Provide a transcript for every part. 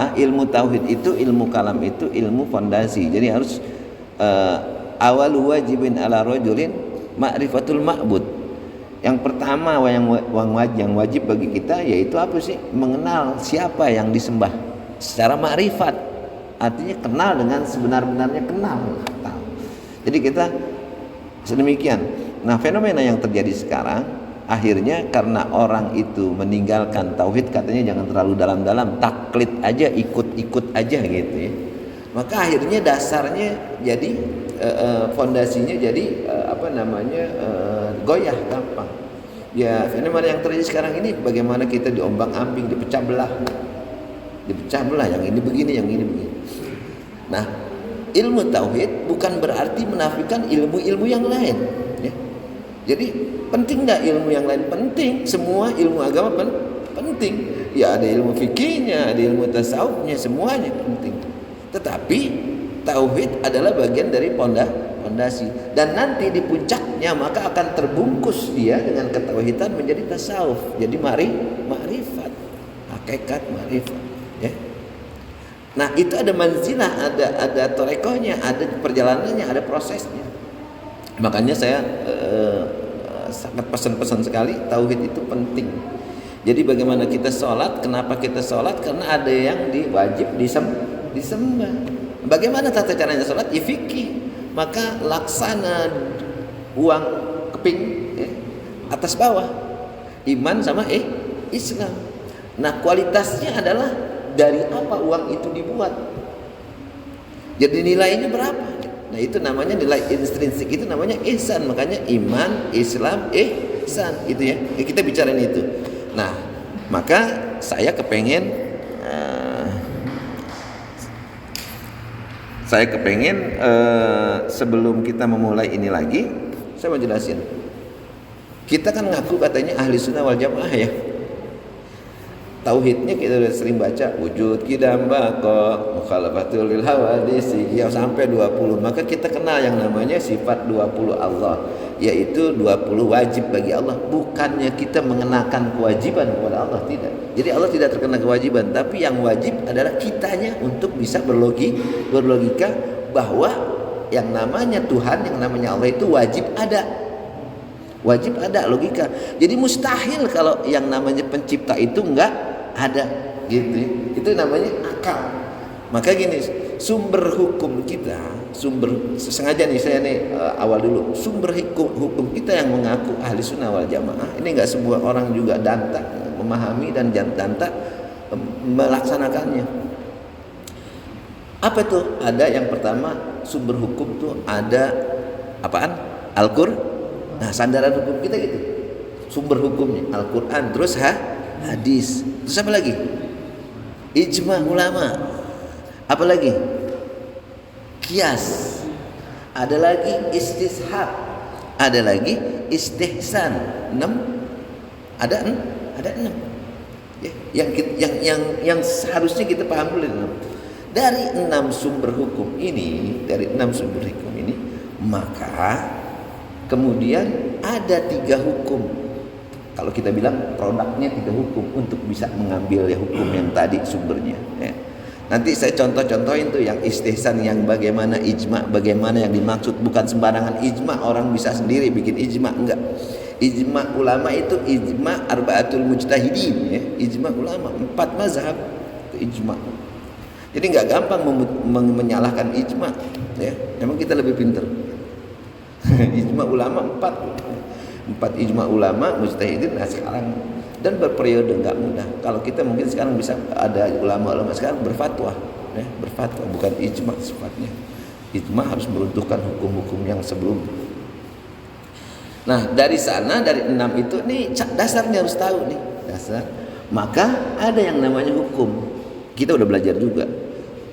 Maka ilmu tauhid itu, ilmu kalam itu ilmu fondasi. Jadi harus awal wajibin ala rajulin ma'rifatul ma'bud. Yang pertama yang wajib bagi kita yaitu apa sih? Mengenal siapa yang disembah secara ma'rifat. Artinya kenal dengan sebenar-benarnya, kenal. Jadi kita sedemikian. Nah, fenomena yang terjadi sekarang akhirnya karena orang itu meninggalkan tauhid, katanya jangan terlalu dalam-dalam, taklid aja, ikut-ikut aja gitu ya. Maka akhirnya dasarnya jadi fondasinya jadi goyah gampang. Ya, fenomena yang terjadi sekarang ini bagaimana kita diombang-ambing, dipecah belah, yang ini begini, yang ini begini. Nah, ilmu tauhid bukan berarti menafikan ilmu-ilmu yang lain ya. Jadi penting nggak ilmu yang lain? Penting, semua ilmu agama penting. Ya ada ilmu fikihnya, ada ilmu tasawufnya, semuanya penting. Tetapi tauhid adalah bagian dari pondasi, dan nanti di puncaknya maka akan terbungkus dia dengan ketauhidan menjadi tasawuf, jadi ma'rifat, hakikat ma'rifat ya. Nah, itu ada manzilah, ada torekohnya, ada perjalanannya, ada prosesnya. Makanya saya sangat pesan-pesan sekali, tauhid itu penting. Jadi bagaimana kita sholat? Kenapa kita sholat? Karena ada yang wajib disembah. Bagaimana tata caranya sholat? Ya fikih. Maka laksana uang keping ya, atas bawah, iman sama Islam. Nah, kualitasnya adalah dari apa uang itu dibuat. Jadi nilainya berapa? Nah, itu namanya nilai intrinsik, itu namanya ihsan. Makanya iman, Islam, ihsan itu ya. Kita bicarain itu. Nah, maka saya kepengen sebelum kita memulai ini lagi, saya mau jelasin. Kita kan ngaku katanya ahli sunnah wal jamaah ya. Tauhidnya kita udah sering baca, wujud, qidam, baqa, mukhalafatul lil hawadisi, yang sampai 20. Maka kita kenal yang namanya sifat 20 Allah, yaitu 20 wajib bagi Allah. Bukannya kita mengenakan kewajiban kepada Allah, tidak. Jadi Allah tidak terkena kewajiban, tapi yang wajib adalah kitanya untuk bisa berlogika bahwa yang namanya Tuhan, yang namanya Allah itu wajib ada. Wajib ada logika. Jadi mustahil kalau yang namanya pencipta itu enggak ada gitu. Itu namanya akal. Maka gini, sumber hukum kita, sengaja nih saya awal dulu, sumber hukum kita yang mengaku ahli sunnah wal jamaah ini enggak semua orang juga danta memahami dan danta melaksanakannya. Apa tuh? Ada yang pertama, sumber hukum tuh ada apaan? Al-Qur'an. Nah, sandaran hukum kita gitu. Sumber hukumnya Al-Qur'an, terus hadis. Terus apa lagi? Ijma ulama. Apa lagi? Qiyas. Ada lagi istishab. Ada lagi istihsan. 6. Ada 6. Ya, yang seharusnya kita paham dulu. Dari 6 sumber hukum ini, maka kemudian ada 3 hukum. Kalau kita bilang produknya 3 hukum untuk bisa mengambil ya hukum yang tadi sumbernya ya. Nanti saya contoh-contohin tuh yang istihsan, yang bagaimana ijma, bagaimana yang dimaksud. Bukan sembarangan ijma orang bisa sendiri bikin ijma, enggak. Ijma ulama itu ijma arba'atul mujtahidin ya. Ijma ulama 4 mazhab itu ijma. Jadi enggak gampang menyalahkan ijma ya. Memang kita lebih pintar. Ijma ulama 4 ijma ulama mujtahidin. Nah, sekarang dan berperiode enggak mudah. Kalau kita mungkin sekarang bisa ada ulama-ulama sekarang berfatwa ya, berfatwa bukan ijma sifatnya. Ijma harus meruntuhkan hukum-hukum yang sebelumnya. Nah, dari sana, dari 6 itu nih dasarnya harus tahu nih, dasar. Maka ada yang namanya hukum. Kita udah belajar juga.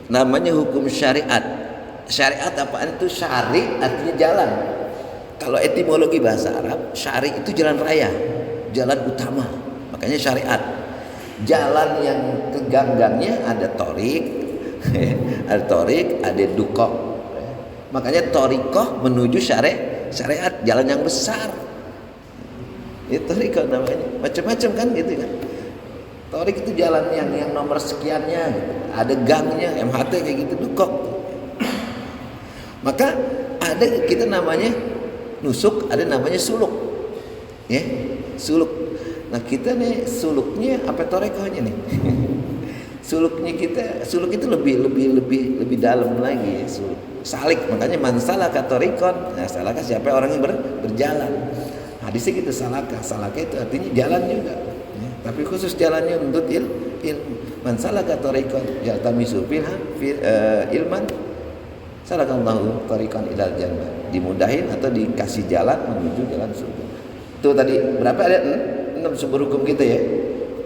Namanya hukum syariat. Syariat apaan itu? Syari artinya jalan. Kalau etimologi bahasa Arab, syari itu jalan raya, jalan utama. Makanya syariat. Jalan yang keganggangnya ada torik, ada dukok. Makanya torikoh menuju syariat, jalan yang besar. Itu torikoh namanya. Macam-macam kan gitu kan. Torik itu jalan yang nomor sekiannya gitu. Ada gangnya, MHT kayak gitu, dekok. Maka ada kita namanya nusuk, ada namanya suluk. Ya, suluk. Nah, kita nih suluknya apa torekohnya nih? Suluk itu lebih dalam lagi, suluk. Salik, makanya man salaka torikon. Nah, salaka siapa orang yang berjalan. Hadisnya kita salaka itu artinya jalan juga. Ya, tapi khusus jalannya untuk ilmu. Man salaka torikon yaltamisu ilman salakallahu torikon ilal jannah. Dimudahin atau dikasih jalan menuju jalan surga. Itu tadi berapa ada 6 sumber hukum kita ya.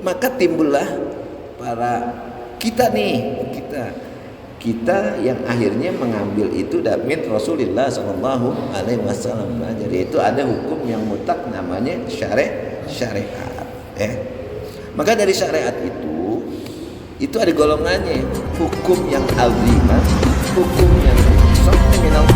Maka timbullah para kita yang akhirnya mengambil itu min Rasulullah sallallahu alaihi wasallam. Jadi itu ada hukum yang mutlak namanya syariat. Maka dari syariat itu ada golongannya, hukum yang azimah, hukum yang minal